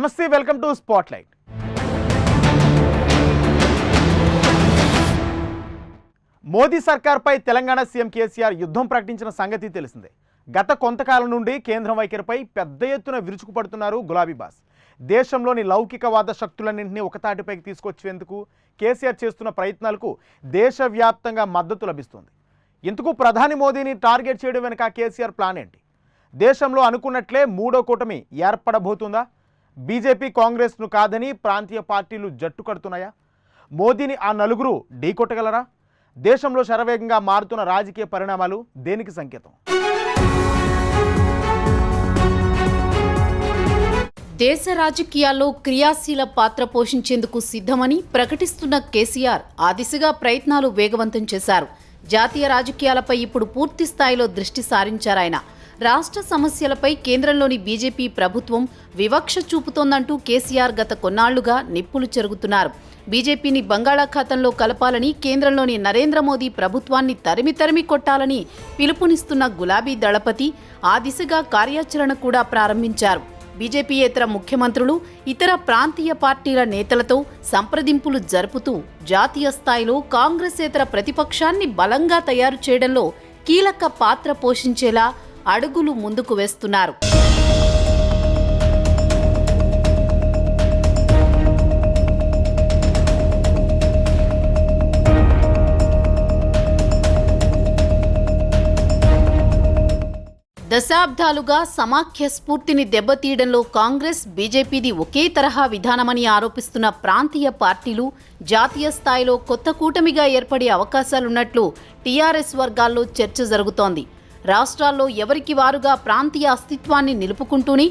నమస్తే, welcome to spotlight. Modi సర్కార్పై Telangana CM KCR యుద్ధం ప్రకటించిన సంగతి తెలిసిందే. గత కొంతకాలం నుండి కేంద్రం వైఖరిపై పెద్ద ఎత్తున విరుచుకుపడుతున్నారు గులాబీ బాస్. దేశంలోని లౌకికవాద శక్తులన్నింటినీ ఒకతాటిపైకి తీసుకొచ్చేందుకు కేసీఆర్ చేస్తున్న ప్రయత్నాలకు దేశవ్యాప్తంగా మద్దతు లభిస్తుంది. ఇందుకు ప్రధాని మోదీని టార్గెట్ చేయడం వెనుక కేసీఆర్ ప్లాన్ ఏంటి? దేశంలో అనుకున్నట్లే మూడో కూటమి ఏర్పడబోతుందా? బీజేపీ కాంగ్రెస్ను కాదని ప్రాంతీయ పార్టీలు జట్టు కడుతున్నాయా? మోదీని ఆ నలుగురు ఢీకొట్టగలరా? దేశంలో శరవేగంగా మారుతున్న రాజకీయ పరిణామాలు దేనికి సంకేతం? దేశ రాజకీయాల్లో క్రియాశీల పాత్ర పోషించేందుకు సిద్ధమని ప్రకటిస్తున్న కేసీఆర్ ఆ దిశగా ప్రయత్నాలు వేగవంతం చేశారు. జాతీయ రాజకీయాలపై ఇప్పుడు పూర్తి స్థాయిలో దృష్టి సారించారాయన. రాష్ట్ర సమస్యలపై కేంద్రంలోని బీజేపీ ప్రభుత్వం వివక్ష చూపుతోందంటూ కేసీఆర్ గత కొన్నాళ్లుగా నిప్పులు చెరుగుతున్నారు. బీజేపీని బంగాళాఖాతంలో కలపాలని, కేంద్రంలోని నరేంద్ర మోదీ ప్రభుత్వాన్ని తరిమి కొట్టాలని పిలుపునిస్తున్న గులాబీ దళపతి ఆ దిశగా కార్యాచరణ కూడా ప్రారంభించారు. బీజేపీయేతర ముఖ్యమంత్రులు, ఇతర ప్రాంతీయ పార్టీల నేతలతో సంప్రదింపులు జరుపుతూ జాతీయ స్థాయిలో కాంగ్రెసేతర ప్రతిపక్షాన్ని బలంగా తయారు చేయడంలో కీలక పాత్ర పోషించేలా అడుగులు ముందుకు వేస్తున్నారు. దశాబ్దాలుగా సమాఖ్య స్ఫూర్తిని దెబ్బతీయడంలో కాంగ్రెస్, బీజేపీది ఒకే తరహా విధానమని ఆరోపిస్తున్న ప్రాంతీయ పార్టీలు జాతీయ స్థాయిలో కొత్త కూటమిగా ఏర్పడే అవకాశాలున్నట్లు టీఆర్ఎస్ వర్గాల్లో చర్చ జరుగుతోంది. రాష్ట్రాల్లో ఎవరికి వారుగా ప్రాంతీయ అస్తిత్వాన్ని నిలుపుకుంటూనే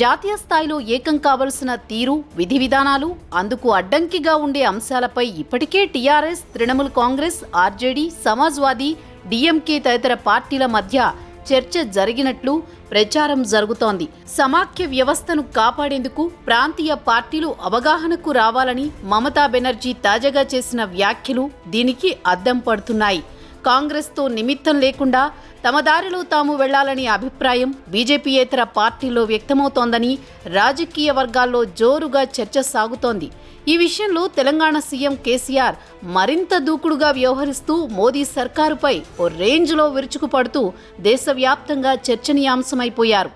జాతీయ స్థాయిలో ఏకం కావలసిన తీరు, విధి విధానాలు, అందుకు అడ్డంకిగా ఉండే అంశాలపై ఇప్పటికే TRS, Trinamool Congress, RJD, Samajwadi, DMK తదితర పార్టీల మధ్య చర్చ జరిగినట్లు ప్రచారం జరుగుతోంది. సమాఖ్య వ్యవస్థను కాపాడేందుకు ప్రాంతీయ పార్టీలు అవగాహనకు రావాలని మమతా బెనర్జీ తాజాగా చేసిన వ్యాఖ్యలు దీనికి అద్దం పడుతున్నాయి. కాంగ్రెస్తో నిమిత్తం లేకుండా తమ దారిలో తాము వెళ్లాలనే అభిప్రాయం బీజేపీయేతర పార్టీల్లో వ్యక్తమవుతోందని రాజకీయ వర్గాల్లో జోరుగా చర్చ సాగుతోంది. ఈ విషయంలో తెలంగాణ సీఎం కేసీఆర్ మరింత దూకుడుగా వ్యవహరిస్తూ మోదీ సర్కారుపై ఓ రేంజ్లో విరుచుకుపడుతూ దేశవ్యాప్తంగా చర్చనీయాంశమైపోయారు.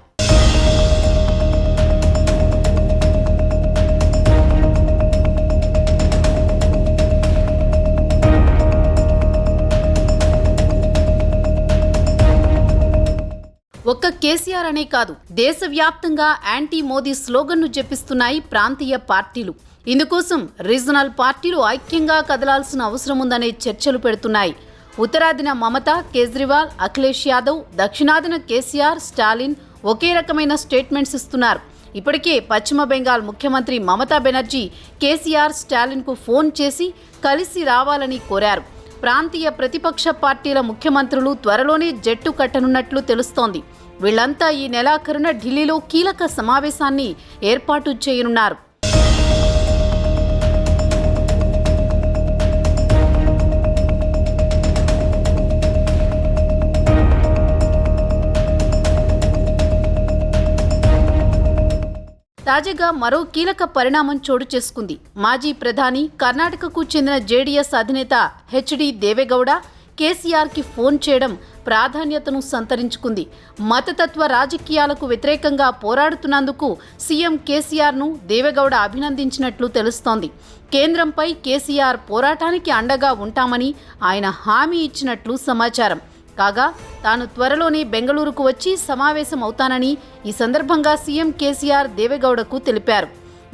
ఒక్క కేసీఆర్ అనే కాదు, దేశవ్యాప్తంగా యాంటీ మోదీ స్లోగన్ను జపిస్తున్నాయి ప్రాంతీయ పార్టీలు. ఇందుకోసం రీజనల్ పార్టీలు ఐక్యంగా కదలాల్సిన అవసరం ఉందనే చర్చలు పెడుతున్నాయి. ఉత్తరాదిన మమత, కేజ్రీవాల్, అఖిలేష్ యాదవ్, దక్షిణాదిన కేసీఆర్, స్టాలిన్ ఒకే రకమైన స్టేట్మెంట్స్ ఇస్తున్నారు. ఇప్పటికే పశ్చిమ బెంగాల్ ముఖ్యమంత్రి మమతా బెనర్జీ కేసీఆర్, స్టాలిన్కు ఫోన్ చేసి కలిసి రావాలని కోరారు. ప్రాంతీయ ప్రతిపక్ష పార్టీల ముఖ్యమంత్రులు త్వరలోనే జట్టు కట్టనున్నట్లు తెలుస్తోంది. వీళ్లంతా ఈ నెలాఖరున ఢిల్లీలో కీలక సమావేశాన్ని ఏర్పాటు చేయనున్నారు. తాజాగా మరో కీలక పరిణామం చోటు చేసుకుంది. మాజీ ప్రధాని, కర్ణాటకకు చెందిన జేడీఎస్ అధినేత హెచ్డి దేవేగౌడ కేసీఆర్కి ఫోన్ చేయడం ప్రాధాన్యతను సంతరించుకుంది. మతతత్వ రాజకీయాలకు వ్యతిరేకంగా పోరాడుతున్నందుకు సీఎం కేసీఆర్ను దేవేగౌడ అభినందించినట్లు తెలుస్తోంది. కేంద్రంపై కేసీఆర్ పోరాటానికి అండగా ఉంటామని ఆయన హామీ ఇచ్చినట్లు సమాచారం. కాగా తాను త్వరలోనే బెంగళూరుకు వచ్చి సమావేశం అవుతానని ఈ సందర్భంగా సీఎం కేసీఆర్ దేవేగౌడకు తెలిపారు.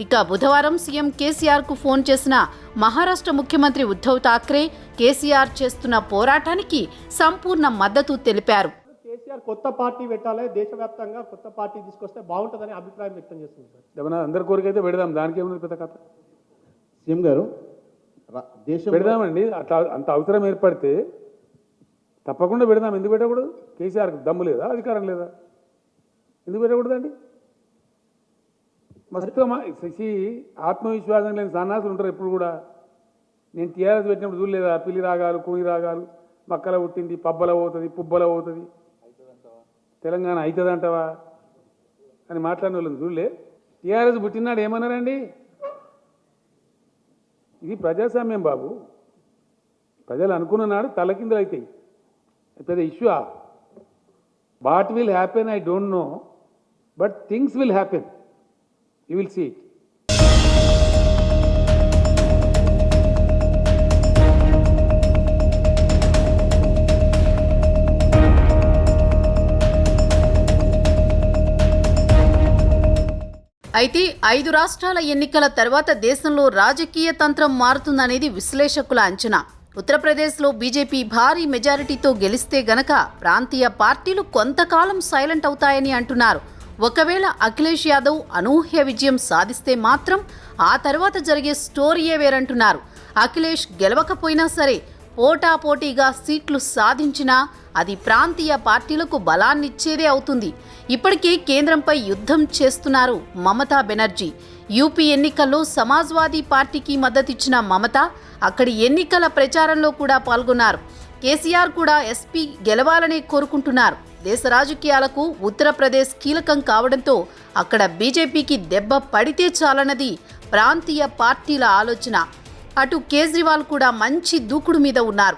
ఇక బుధవారం సీఎం కేసీఆర్కు ఫోన్ చేసిన మహారాష్ట్ర ముఖ్యమంత్రి ఉద్ధవ్ ఠాక్రే కేసీఆర్ చేస్తున్న పోరాటానికి సంపూర్ణ మద్దతు తెలిపారు. కేసీఆర్ కొత్త పార్టీ పెట్టాలి, దేశవ్యాప్తంగా కొత్త పార్టీ తీసుకొస్తే బాగుంటుందని అభిప్రాయం వ్యక్తం చేస్తుంది సార్. ఏమన్నా అందరి కోరికైతే పెడదాం, దానికి ఏమన్నా పెద్ద కథ. సీఎం గారు దేశం పెడదామండి, అట్లా అంత అవసరం ఏర్పడితే తప్పకుండా పెడదాం. ఎందుకు పెట్టకూడదు? కేసీఆర్కి దమ్ము లేదా, అధికారం లేదా? ఎందుకు పెట్టకూడదండి? మస్తు ఆత్మవిశ్వాసం లేని సన్నాసులు ఉంటారు ఎప్పుడు కూడా. నేను టీఆర్ఎస్ పెట్టినప్పుడు చూడలేదా? పిల్లి రాగాలు, కూని రాగాలు, మక్కల పుట్టింది, పబ్బల పోతుంది, పుబ్బల పోతుంది, తెలంగాణ అవుతుందంటవా అని మాట్లాడిన వాళ్ళని చూడలే. టీఆర్ఎస్ పుట్టినాడు ఏమన్నారండి? ఇది ప్రజాస్వామ్యం బాబు. ప్రజలు అనుకున్న నాడు తలకిందులు అవుతాయి. పెద్ద issue. What will happen I don't know, but things will happen. You will see it. అయితే 5 రాష్ట్రాల ఎన్నికల తర్వాత దేశంలో రాజకీయ తంత్రం మారుతుందనేది విశ్లేషకుల అంచనా. ఉత్తరప్రదేశ్లో బీజేపీ భారీ మెజారిటీతో గెలిస్తే గనక ప్రాంతీయ పార్టీలు కొంతకాలం సైలెంట్ అవుతాయని అంటున్నారు. ఒకవేళ అఖిలేష్ యాదవ్ అనూహ్య విజయం సాధిస్తే మాత్రం ఆ తర్వాత జరిగే స్టోరీయే వేరంటున్నారు. అఖిలేష్ గెలవకపోయినా సరే పోటాపోటీగా సీట్లు సాధించినా అది ప్రాంతీయ పార్టీలకు బలాన్నిచ్చేదే అవుతుంది. ఇప్పటికే కేంద్రంపై యుద్ధం చేస్తున్నారు మమతా బెనర్జీ. యూపీ ఎన్నికల్లో సమాజ్వాదీ పార్టీకి మద్దతిచ్చిన మమత అక్కడి ఎన్నికల ప్రచారంలో కూడా పాల్గొన్నారు. కేసీఆర్ కూడా ఎస్పీ గెలవాలనే కోరుకుంటున్నారు. దేశ రాజకీయాలకు ఉత్తరప్రదేశ్ కీలకం కావడంతో అక్కడ బీజేపీకి దెబ్బ పడితే చాలన్నది ప్రాంతీయ పార్టీల ఆలోచన. అటు కేజ్రీవాల్ కూడా మంచి దూకుడు మీద ఉన్నారు.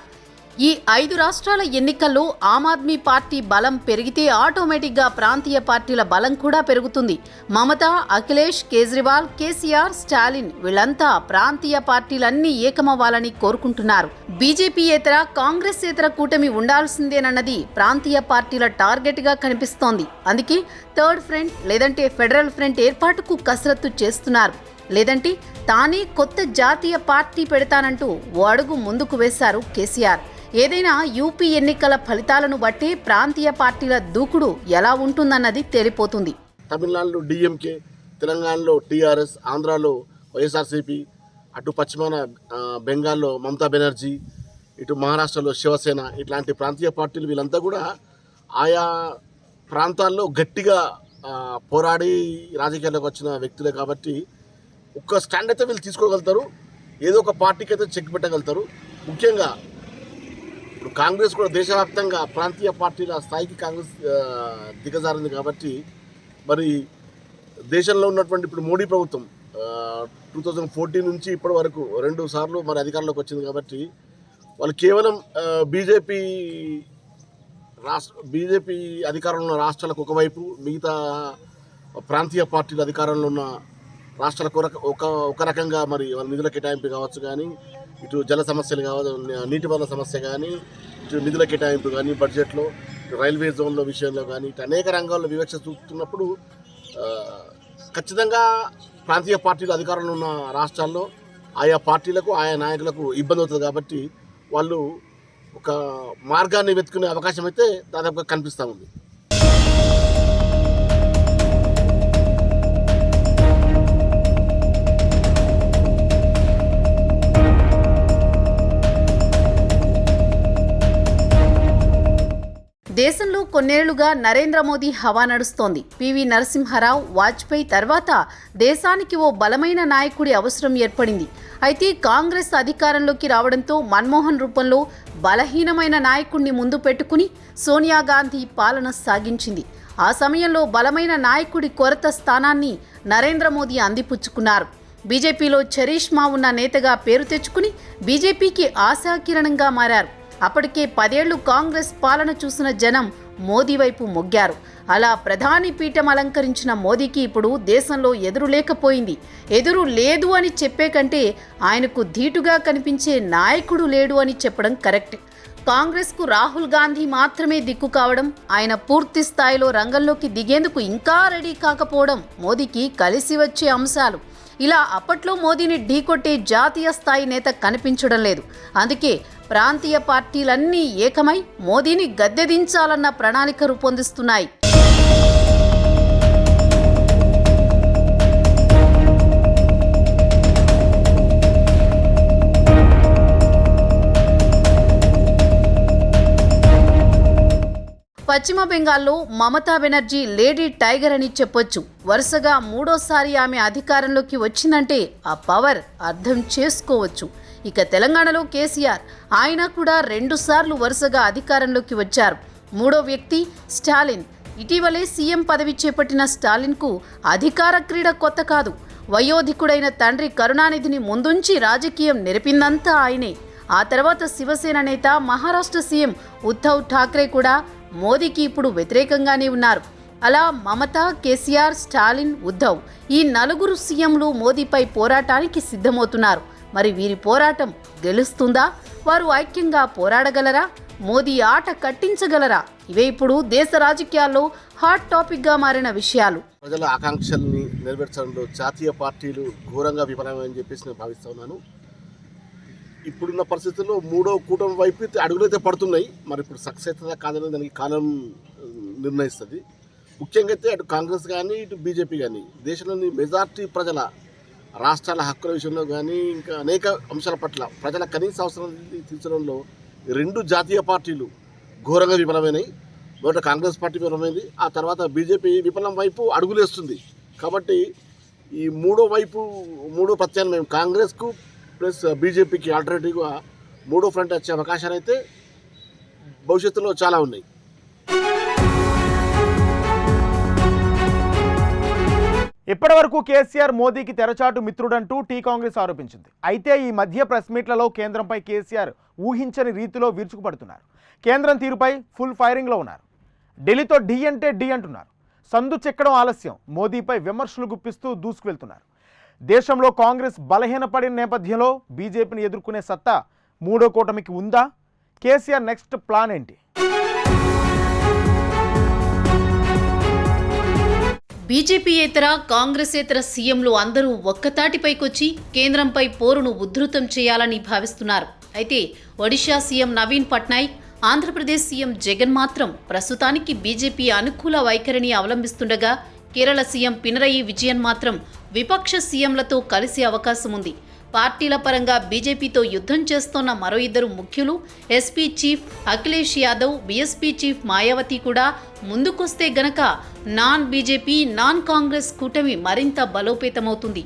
ఈ 5 రాష్ట్రాల ఎన్నికల్లో ఆమ్ ఆద్మీ పార్టీ బలం పెరిగితే ఆటోమేటిక్గా ప్రాంతీయ పార్టీల బలం కూడా పెరుగుతుంది. మమతా, అఖిలేష్, కేజ్రీవాల్, కేసీఆర్, స్టాలిన్ వీళ్లంతా ప్రాంతీయ పార్టీలన్నీ ఏకమవ్వాలని కోరుకుంటున్నారు. బీజేపీయేతర, కాంగ్రెసేతర కూటమి ఉండాల్సిందేనన్నది ప్రాంతీయ పార్టీల టార్గెట్గా కనిపిస్తోంది. అందుకే థర్డ్ ఫ్రంట్ లేదంటే ఫెడరల్ ఫ్రంట్ ఏర్పాటుకు కసరత్తు చేస్తున్నారు. లేదంటే తానే కొత్త జాతీయ పార్టీ పెడతానంటూ ఓ అడుగు ముందుకు వేశారు కేసీఆర్. ఏదైనా యూపీ ఎన్నికల ఫలితాలను బట్టి ప్రాంతీయ పార్టీల దూకుడు ఎలా ఉంటుందన్నది తేలిపోతుంది. తమిళనాడులో డిఎంకే, తెలంగాణలో టీఆర్ఎస్, ఆంధ్రాలో వైఎస్ఆర్సీపీ, అటు పశ్చిమాన బెంగాల్లో మమతా బెనర్జీ, ఇటు మహారాష్ట్రలో శివసేన, ఇట్లాంటి ప్రాంతీయ పార్టీలు వీళ్ళంతా కూడా ఆయా ప్రాంతాల్లో గట్టిగా పోరాడి రాజకీయాల్లోకి వచ్చిన వ్యక్తులే కాబట్టి ఒక్క స్టాండ్ అయితే వీళ్ళు తీసుకోగలుగుతారు. ఏదో ఒక పార్టీకి అయితే చెక్ పెట్టగలుగుతారు. ముఖ్యంగా ఇప్పుడు కాంగ్రెస్ కూడా దేశవ్యాప్తంగా ప్రాంతీయ పార్టీల స్థాయికి కాంగ్రెస్ దిగజారింది కాబట్టి మరి దేశంలో ఉన్నటువంటి ఇప్పుడు మోడీ ప్రభుత్వం 2014 నుంచి ఇప్పటి వరకు 2 సార్లు మరి అధికారంలోకి వచ్చింది కాబట్టి వాళ్ళు కేవలం బీజేపీ అధికారంలో ఉన్న రాష్ట్రాలకు ఒకవైపు, మిగతా ప్రాంతీయ పార్టీలు అధికారంలో ఉన్న రాష్ట్రాలకు ఒక రకంగా మరి వాళ్ళ నిధుల కేటాయింపు కావచ్చు, కానీ ఇటు జల సమస్యలు కావచ్చు, నీటిపారుదల సమస్య కానీ, ఇటు నిధుల కేటాయింపు కానీ, బడ్జెట్లో రైల్వే జోన్ల విషయంలో కానీ, ఇటు అనేక రంగాల్లో వివక్ష చూపుతున్నప్పుడు ఖచ్చితంగా ప్రాంతీయ పార్టీలు అధికారంలో ఉన్న రాష్ట్రాల్లో ఆయా పార్టీలకు, ఆయా నాయకులకు ఇబ్బంది అవుతుంది కాబట్టి వాళ్ళు ఒక మార్గాన్ని వెతుకునే అవకాశం అయితే దాదాపుగా కనిపిస్తూ ఉంది. దేశంలో కొన్నేళ్లుగా నరేంద్ర మోదీ హవా నడుస్తోంది. పివి నరసింహారావు, వాజ్పేయి తర్వాత దేశానికి ఓ బలమైన నాయకుడి అవసరం ఏర్పడింది. అయితే కాంగ్రెస్ అధికారంలోకి రావడంతో మన్మోహన్ రూపంలో బలహీనమైన నాయకుడిని ముందు పెట్టుకుని సోనియా గాంధీ పాలన సాగించింది. ఆ సమయంలో బలమైన నాయకుడి కొరత స్థానాన్ని నరేంద్ర మోదీ అందిపుచ్చుకున్నారు. బీజేపీలో చరిష్మా ఉన్న నేతగా పేరు తెచ్చుకుని బీజేపీకి ఆశాకిరణంగా మారారు. అప్పటికే 10 ఏళ్లు కాంగ్రెస్ పాలన చూసిన జనం మోదీ వైపు మొగ్గారు. అలా ప్రధాని పీఠం అలంకరించిన మోదీకి ఇప్పుడు దేశంలో ఎదురు లేకపోయింది. ఎదురు లేదు అని చెప్పే కంటే ఆయనకు ధీటుగా కనిపించే నాయకుడు లేడు అని చెప్పడం కరెక్ట్. కాంగ్రెస్కు రాహుల్ గాంధీ మాత్రమే దిక్కు కావడం, ఆయన పూర్తి స్థాయిలో రంగంలోకి దిగేందుకు ఇంకా రెడీ కాకపోవడం మోదీకి కలిసి వచ్చే అంశాలు. ఇలా అప్పట్లో మోదీని ఢీకొట్టే జాతీయ స్థాయి నేత కనిపించడం లేదు. అందుకే ప్రాంతీయ పార్టీలన్నీ ఏకమై మోదీని గద్దెదించాలన్న ప్రణాళిక రూపొందిస్తున్నాయి. పశ్చిమ బెంగాల్లో మమతా బెనర్జీ లేడీ టైగర్ అని చెప్పొచ్చు. వరుసగా 3వ ఆమె అధికారంలోకి వచ్చిందంటే ఆ పవర్ అర్థం చేసుకోవచ్చు. ఇక తెలంగాణలో కేసీఆర్, ఆయన కూడా 2 సార్లు వరుసగా అధికారంలోకి వచ్చారు. 3వ వ్యక్తి స్టాలిన్. ఇటీవలే సీఎం పదవి చేపట్టిన స్టాలిన్కు అధికార క్రీడ కొత్త కాదు. వయోధికుడైన తండ్రి కరుణానిధిని ముందుంచి రాజకీయం నెరపిందంతా ఆయనే. ఆ తర్వాత శివసేన నేత మహారాష్ట్ర సీఎం ఉద్ధవ్ ఠాక్రే కూడా మోదీకి ఇప్పుడు వ్యతిరేకంగానే ఉన్నారు. అలా మమత, కేసీఆర్, స్టాలిన్, ఉద్ధవ్ ఈ నలుగురు సీఎంలు మోదీపై పోరాటానికి సిద్ధమవుతున్నారు. మరి వీరి పోరాటం గెలుస్తుందా? వారు ఐక్యంగా పోరాడగలరా? మోదీ ఆట కట్టించగలరా? ఇవే ఇప్పుడు దేశ రాజకీయాల్లో హాట్ టాపిక్గా మారిన విషయాలు. ప్రజల ఆకాంక్షల్ని నెరవేర్చడంలో జాతీయ పార్టీలు ఘోరంగా విఫలమని చెప్పేసి నేను భావిస్తా ఉన్నాను. ఇప్పుడున్న పరిస్థితుల్లో మూడో కూటమి వైపు అడుగులైతే పడుతున్నాయి. మరి ఇప్పుడు సక్సెస్ అవుతుందా కాదని దానికి కాలం నిర్ణయిస్తుంది. ముఖ్యంగా అయితే అటు కాంగ్రెస్ కానీ ఇటు బీజేపీ కానీ దేశంలోని మెజార్టీ ప్రజల రాష్ట్రాల హక్కుల విషయంలో కానీ ఇంకా అనేక అంశాల పట్ల ప్రజల కనీస అవసరం తీర్చడంలో రెండు జాతీయ పార్టీలు ఘోరంగా విఫలమైనవి. మొదట కాంగ్రెస్ పార్టీ విఫలమైంది, ఆ తర్వాత బీజేపీ విఫలం వైపు అడుగులేస్తుంది. కాబట్టి ఈ మూడో ప్రత్యామ్నాయం కాంగ్రెస్కు ప్లస్ బీజేపీకి ఆల్టర్నేటివ్గా మూడో ఫ్రంట్ వచ్చే అవకాశాలు అయితే భవిష్యత్తులో చాలా ఉన్నాయి. ఇప్పటివరకు కేసీఆర్ మోదీకి తెరచాటు మిత్రుడంటూ టీ కాంగ్రెస్ ఆరోపించింది. అయితే ఈ మధ్య ప్రెస్ మీట్లలో కేంద్రంపై కేసీఆర్ ఊహించని రీతిలో విరుచుకుపడుతున్నారు. కేంద్రం తీరుపై ఫుల్ ఫైరింగ్లో ఉన్నారు. ఢిల్లీతో ఢీ అంటే ఢీ అంటున్నారు. సందు చెక్కడం ఆలస్యం, మోదీపై విమర్శలు గుప్పిస్తూ దూసుకువెళ్తున్నారు. దేశంలో కాంగ్రెస్ బలహీనపడిన నేపథ్యంలో బీజేపీని ఎదుర్కొనే సత్తా మూడో కూటమికి ఉందా? కేసీఆర్ నెక్స్ట్ ప్లాన్ ఏంటి? బీజేపీయేతర కాంగ్రెసేతర సీఎంలు అందరూ ఒక్కతాటిపైకొచ్చి కేంద్రంపై పోరును ఉధృతం చేయాలని భావిస్తున్నారు. అయితే ఒడిషా సీఎం నవీన్ పట్నాయక్, ఆంధ్రప్రదేశ్ సీఎం జగన్ మాత్రం ప్రస్తుతానికి బీజేపీ అనుకూల వైఖరిని అవలంబిస్తుండగా కేరళ సీఎం పినరయి విజయన్ మాత్రం విపక్ష సీఎంలతో కలిసే అవకాశం ఉంది. పార్టీల పరంగా బీజేపీతో యుద్ధం చేస్తోన్న మరో ఇద్దరు ముఖ్యులు SP chief Akhilesh Yadav, BSP chief Mayawati కూడా ముందుకొస్తే గనక నాన్ బీజేపీ, నాన్ కాంగ్రెస్ కూటమి మరింత బలోపేతమవుతుంది.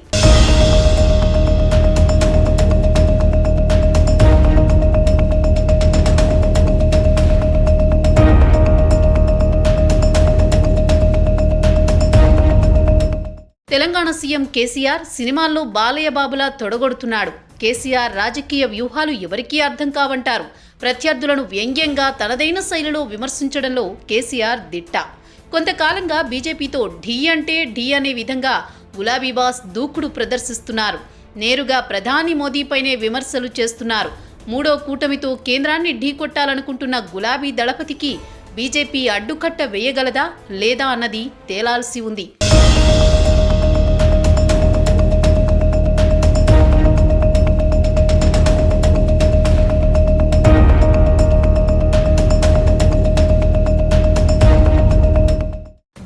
తెలంగాణ సీఎం కేసీఆర్ సినిమాల్లో బాలయ్య బాబులా తొడగొడుతున్నాడు. కేసీఆర్ రాజకీయ వ్యూహాలు ఎవరికీ అర్థం కావంటారు. ప్రత్యర్థులను వ్యంగ్యంగా తనదైన శైలిలో విమర్శించడంలో కేసీఆర్ దిట్ట. కొంతకాలంగా బీజేపీతో ఢీ అంటే ఢీ అనే విధంగా గులాబీ బాస్ దూకుడు ప్రదర్శిస్తున్నారు. నేరుగా ప్రధాని మోదీపైనే విమర్శలు చేస్తున్నారు. మూడో కూటమితో కేంద్రాన్ని ఢీకొట్టాలనుకుంటున్న గులాబీ దళపతికి బీజేపీ అడ్డుకట్ట వేయగలదా లేదా అన్నది తేలాల్సి ఉంది.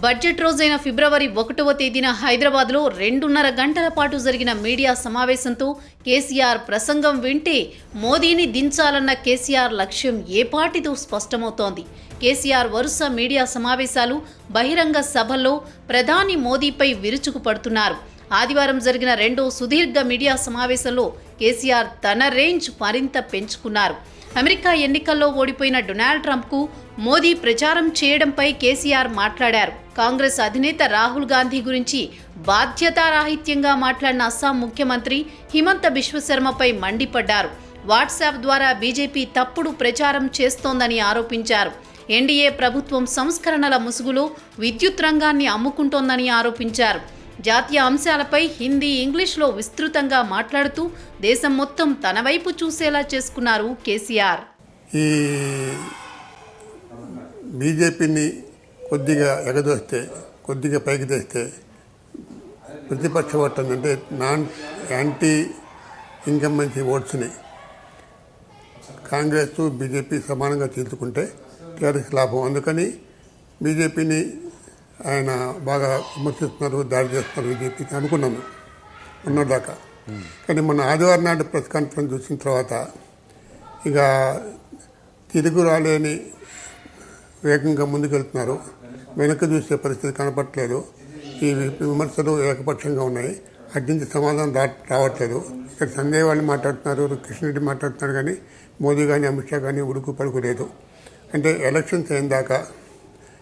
బడ్జెట్ రోజైన ఫిబ్రవరి 1వ తేదీన హైదరాబాద్లో 2.5 గంటల పాటు జరిగిన మీడియా సమావేశంతో కేసీఆర్ ప్రసంగం వింటే మోదీని దించాలన్న కేసీఆర్ లక్ష్యం ఏపాటిదో స్పష్టమవుతోంది. కేసీఆర్ వరుస మీడియా సమావేశాలు, బహిరంగ సభల్లో ప్రధాని మోదీపై విరుచుకుపడుతున్నారు. ఆదివారం జరిగిన రెండో సుదీర్ఘ మీడియా సమావేశంలో కేసీఆర్ తన రేంజ్ మరింత పెంచుకున్నారు. అమెరికా ఎన్నికల్లో ఓడిపోయిన డొనాల్డ్ ట్రంప్కు మోదీ ప్రచారం చేయడంపై కేసీఆర్ మాట్లాడారు. కాంగ్రెస్ అధినేత రాహుల్ గాంధీ గురించి బాధ్యతారాహిత్యంగా మాట్లాడిన అస్సాం ముఖ్యమంత్రి హిమంత బిశ్వశర్మపై మండిపడ్డారు. వాట్సాప్ ద్వారా బీజేపీ తప్పుడు ప్రచారం చేస్తోందని ఆరోపించారు. ఎన్డీఏ ప్రభుత్వం సంస్కరణల ముసుగులో విద్యుత్ రంగాన్ని అమ్ముకుంటోందని ఆరోపించారు. జాతీయ అంశాలపై హిందీ, ఇంగ్లీష్లో విస్తృతంగా మాట్లాడుతూ దేశం మొత్తం తన వైపు చూసేలా చేసుకున్నారు కేసీఆర్. ఈ బీజేపీని కొద్దిగా ఎగదోస్తే, కొద్దిగా పైకి తెస్తే ప్రతిపక్ష ఓటు అంటే యాంటీ ఇన్కంబెన్సీ ఓట్స్ని కాంగ్రెస్ బీజేపీ సమానంగా తీసుకుంటే టీఆర్ఎస్ లాభం. అందుకని బీజేపీని ఆయన బాగా విమర్శిస్తున్నారు, దాడి చేస్తున్నారు బీజేపీకి అనుకున్నాము ఉన్నదాకా. కానీ మొన్న ఆదివారం నాటి ప్రెస్ కాన్ఫరెన్స్ చూసిన తర్వాత ఇక తిరుగు రాలేని వేగంగా ముందుకెళ్తున్నారు. వెనక్కి చూసే పరిస్థితి కనపట్లేదు. ఈ విమర్శలు ఏకపక్షంగా ఉన్నాయి. అటు నుంచి సమాధానం రావట్లేదు. ఇక్కడ సంజయ్ వాళ్ళు మాట్లాడుతున్నారు, కిషన్ రెడ్డి మాట్లాడుతున్నారు, కానీ మోదీ కానీ అమిత్ షా కానీ ఉడుకు పలుకు లేదు. అంటే ఎలక్షన్స్ అయిన దాకా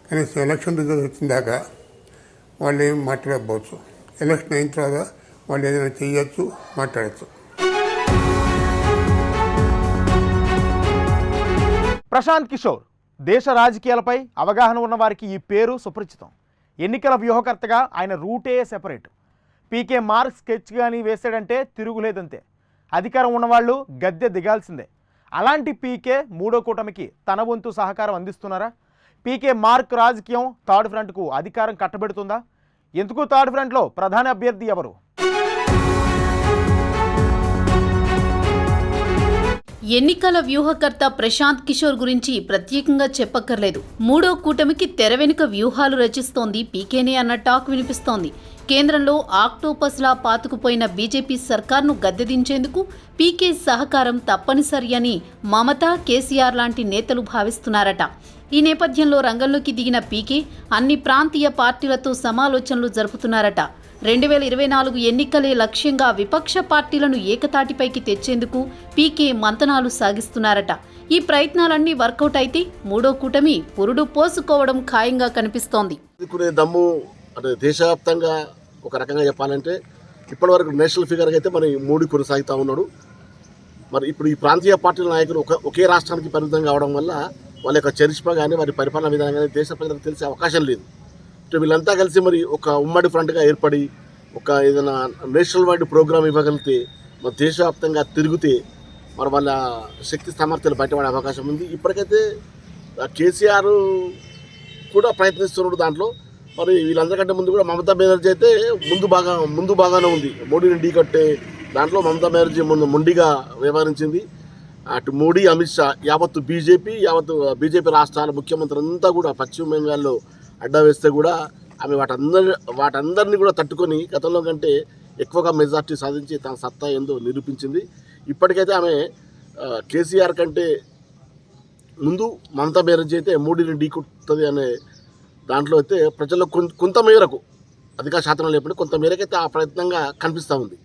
కనీసం ఎలక్షన్ రిజల్ట్ వచ్చిన దాకా వాళ్ళు ఏం మాట్లాడకపోవచ్చు. ఎలక్షన్ అయిన తర్వాత వాళ్ళు ఏదైనా చేయొచ్చు, మాట్లాడచ్చు. ప్రశాంత్ కిషోర్ దేశ రాజకీయాలపై అవగాహన ఉన్న వారికి ఈ పేరు సుపరిచితం. ఎన్నికల వ్యూహకర్తగా ఆయన రూటే సెపరేట్. పీకే మార్క్ స్కెచ్ కానీ వేసాడంటే తిరుగులేదంతే. అధికారం ఉన్నవాళ్ళు గద్దె దిగాల్సిందే. అలాంటి పీకే మూడో కూటమికి తన వంతు సహకారం అందిస్తున్నారా? పీకే మార్క్ రాజకీయం థర్డ్ ఫ్రంట్కు అధికారం కట్టబెడుతుందా? ఎందుకు థర్డ్ ఫ్రంట్లో ప్రధాన అభ్యర్థి ఎవరు? ఎన్నికల వ్యూహకర్త ప్రశాంత్ కిషోర్ గురించి ప్రత్యేకంగా చెప్పక్కర్లేదు. మూడో కూటమికి తెర వెనుక వ్యూహాలు రచిస్తోంది పీకేనే అన్న టాక్ వినిపిస్తోంది. కేంద్రంలో ఆక్టోపస్లా పాతుకుపోయిన బీజేపీ సర్కార్ను గద్దెదించేందుకు పీకే సహకారం తప్పనిసరి అని మమత, కేసీఆర్ లాంటి నేతలు భావిస్తున్నారట. ఈ నేపథ్యంలో రంగంలోకి దిగిన పీకే అన్ని ప్రాంతీయ పార్టీలతో సమాలోచనలు జరుపుతున్నారట. 2024 ఎన్నికలే లక్ష్యంగా విపక్ష పార్టీలను ఏకతాటిపైకి తెచ్చేందుకు పీకే మంతనాలు సాగిస్తున్నారట. ఈ ప్రయత్నాలన్నీ వర్కౌట్ అయితే మూడో కూటమి పురుడు పోసుకోవడం ఖాయంగా కనిపిస్తోంది. దమ్ము అంటే దేశవ్యాప్తంగా ఒక రకంగా చెప్పాలంటే ఇప్పటివరకు నేషనల్ ఫిగర్గా అయితే మరి మోడీ కొనసాగుతూ ఉన్నాడు. మరి ఇప్పుడు ఈ ప్రాంతీయ పార్టీల నాయకులు ఒకే రాష్ట్రానికి పరిమితం కావడం వల్ల వాళ్ళ యొక్క చరిష్మా కానీ వారి పరిపాలన విధానం కానీ దేశ ప్రజలకు తెలిసే అవకాశం లేదు. వీళ్ళంతా కలిసి మరి ఒక ఉమ్మడి ఫ్రంట్గా ఏర్పడి ఒక ఏదైనా నేషనల్ వైడ్ ప్రోగ్రామ్ ఇవ్వగలిగితే మరి దేశవ్యాప్తంగా తిరిగితే మరి వాళ్ళ శక్తి సామర్థ్యాలు బయటపడే అవకాశం ఉంది. ఇప్పటికైతే కేసీఆర్ కూడా ప్రయత్నిస్తున్నాడు దాంట్లో. మరి వీళ్ళందరికంటే ముందు కూడా మమతా బెనర్జీ అయితే ముందు బాగానే ఉంది. మోడీని ఢీకొట్టే దాంట్లో మమతా బెనర్జీ మొండిగా వ్యవహరించింది. అటు మోడీ, అమిత్ షా, యావత్తు బీజేపీ రాష్ట్రాల ముఖ్యమంత్రులంతా కూడా పశ్చిమ బెంగాల్లో అడ్డా వేస్తే కూడా ఆమె వాటందరినీ కూడా తట్టుకొని గతంలో కంటే ఎక్కువగా మెజార్టీ సాధించి తన సత్తా ఏందో నిరూపించింది. ఇప్పటికైతే ఆమె కేసీఆర్ కంటే ముందు మమతా బెనర్జీ అయితే మోడీని ఢీకొట్టుతుంది అనే దాంట్లో అయితే ప్రజల్లో కొంత మేరకు అధిక శాతం లేకుండా కొంత మేరకైతే ఆ ప్రయత్నంగా కనిపిస్తూ ఉంది.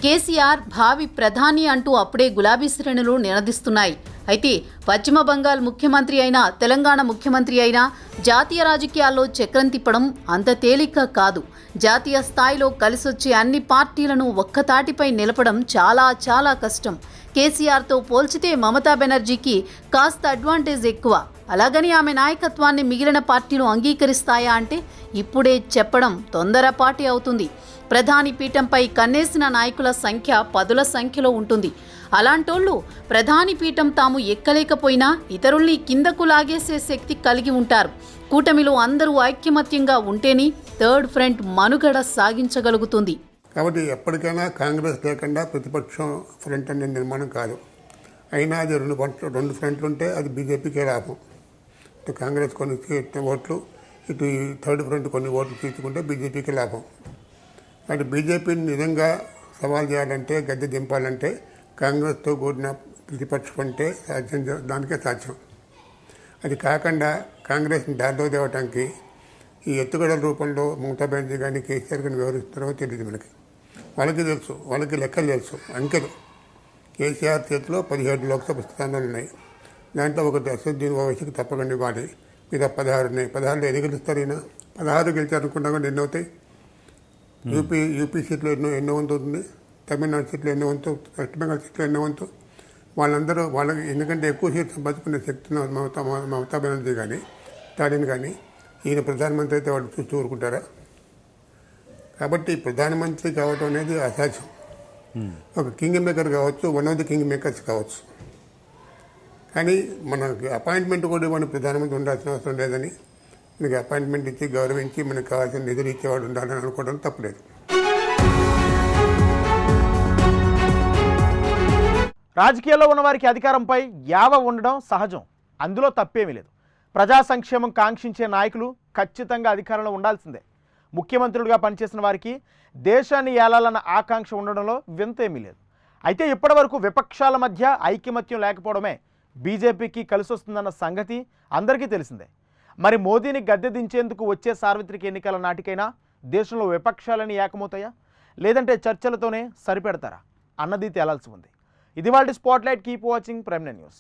కేసీఆర్ భావి ప్రధాని అంటూ అప్పుడే గులాబీ శ్రేణులు నినదిస్తున్నాయి. అయితే పశ్చిమ బంగాల్ ముఖ్యమంత్రి అయినా, తెలంగాణ ముఖ్యమంత్రి అయినా జాతీయ రాజకీయాల్లో చక్రం తిప్పడం అంత తేలిక కాదు. జాతీయ స్థాయిలో కలిసొచ్చే అన్ని పార్టీలను ఒక్కతాటిపై నిలపడం చాలా చాలా కష్టం. కేసీఆర్తో పోల్చితే మమతా బెనర్జీకి కాస్త అడ్వాంటేజ్ ఎక్కువ. అలాగని ఆమె నాయకత్వాన్ని మిగిలిన పార్టీలు అంగీకరిస్తాయా అంటే ఇప్పుడే చెప్పడం తొందరపాటి అవుతుంది. ప్రధాని పీఠంపై కన్నేసిన నాయకుల సంఖ్య పదుల సంఖ్యలో ఉంటుంది. అలాంటోళ్ళు ప్రధాని పీఠం తాము ఎక్కలేకపోయినా ఇతరుల్ని కిందకు లాగేసే శక్తి కలిగి ఉంటారు. కూటమిలో అందరూ ఐక్యమత్యంగా ఉంటేనే థర్డ్ ఫ్రంట్ మనుగడ సాగించగలుగుతుంది. కాబట్టి ఎప్పటికైనా కాంగ్రెస్ లేకుండా ప్రతిపక్షం ఫ్రంట్ అనే నిర్మాణం కాదు. అయినా అది రెండు ఫ్రంట్లు ఉంటే అది బీజేపీకే లాభం. ఇటు కాంగ్రెస్ కొన్ని ఓట్లు, ఇటు థర్డ్ ఫ్రంట్ కొన్ని ఓట్లు తీసుకుంటే బీజేపీకి లాభం. అంటే బీజేపీని నిజంగా సవాల్ చేయాలంటే, గద్దె దింపాలంటే కాంగ్రెస్తో కూడిన ప్రతిపక్షం అంటే దానికే సాధ్యం. అది కాకుండా కాంగ్రెస్ని దారిలో తేవటానికి ఈ ఎత్తుగడల రూపంలో మమతా బెనర్జీ కానీ కేసీఆర్ కానీ వ్యవహరిస్తారో తెలియదు మనకి. వాళ్ళకి తెలుసు, వాళ్ళకి లెక్కలు తెలుసు, అంకెలు. కేసీఆర్ చేతిలో 17 లోక్సభ స్థానాలు ఉన్నాయి. దాంట్లో ఒక అసదుద్దీన్ ఓవైసీకి తప్పకుండా ఇవ్వాలి. మీద 16 ఉన్నాయి. 16లో ఎన్ని గెలుస్తారు? ఈయన 16 గెలిచారనుకున్నా కూడా ఎన్ని అవుతాయి? యూపీ సీట్లో ఎన్నో వంతు అవుతుంది, తమిళనాడు సీట్లో ఎన్నో వంతు, వెస్ట్ బెంగాల్ సీట్లో ఎన్నో వంతు. వాళ్ళందరూ వాళ్ళకి ఎందుకంటే ఎక్కువ సీట్లు సంపాదించుకునే శక్తి మమతా బెనర్జీ కానీ స్టాలిన్ కానీ. ఈయన ప్రధానమంత్రి అయితే వాళ్ళు చూస్తూ ఊరుకుంటారా? కాబట్టి ప్రధానమంత్రి కావటం అనేది అసాధ్యం. ఒక కింగ్ మేకర్ కావచ్చు, one of the king makers కావచ్చు. కానీ మనకి అపాయింట్మెంట్ కూడా ఇవ్వని ప్రధానమంత్రి ఉండాల్సిన అవసరం లేదని, మనకి అపాయింట్మెంట్ ఇచ్చి గౌరవించి మనకు కావాల్సిన నిధులు ఇచ్చేవాడు ఉండాలని అనుకోవడం తప్పలేదు. రాజకీయాల్లో ఉన్నవారికి అధికారంపై యావ ఉండడం సహజం, అందులో తప్పేమీ లేదు. ప్రజా సంక్షేమం కాంక్షించే నాయకులు ఖచ్చితంగా అధికారంలో ఉండాల్సిందే. ముఖ్యమంత్రులుగా పనిచేసిన వారికి దేశాన్ని ఏలాలన్న ఆకాంక్ష ఉండడంలో వింతేమీ లేదు. అయితే ఇప్పటివరకు విపక్షాల మధ్య ఐకమత్యం లేకపోవడమే బీజేపీకి కలిసొస్తుందన్న సంగతి అందరికీ తెలిసిందే. మరి మోదీని గద్దె దించేందుకు వచ్చే సార్వత్రిక ఎన్నికల నాటికైనా దేశంలో విపక్షాలని ఏకమవుతాయా, లేదంటే చర్చలతోనే సరిపెడతారా అన్నది తేలాల్సి ఉంది. ఇది వాళ్ళ spotlight. Keep watching prime news.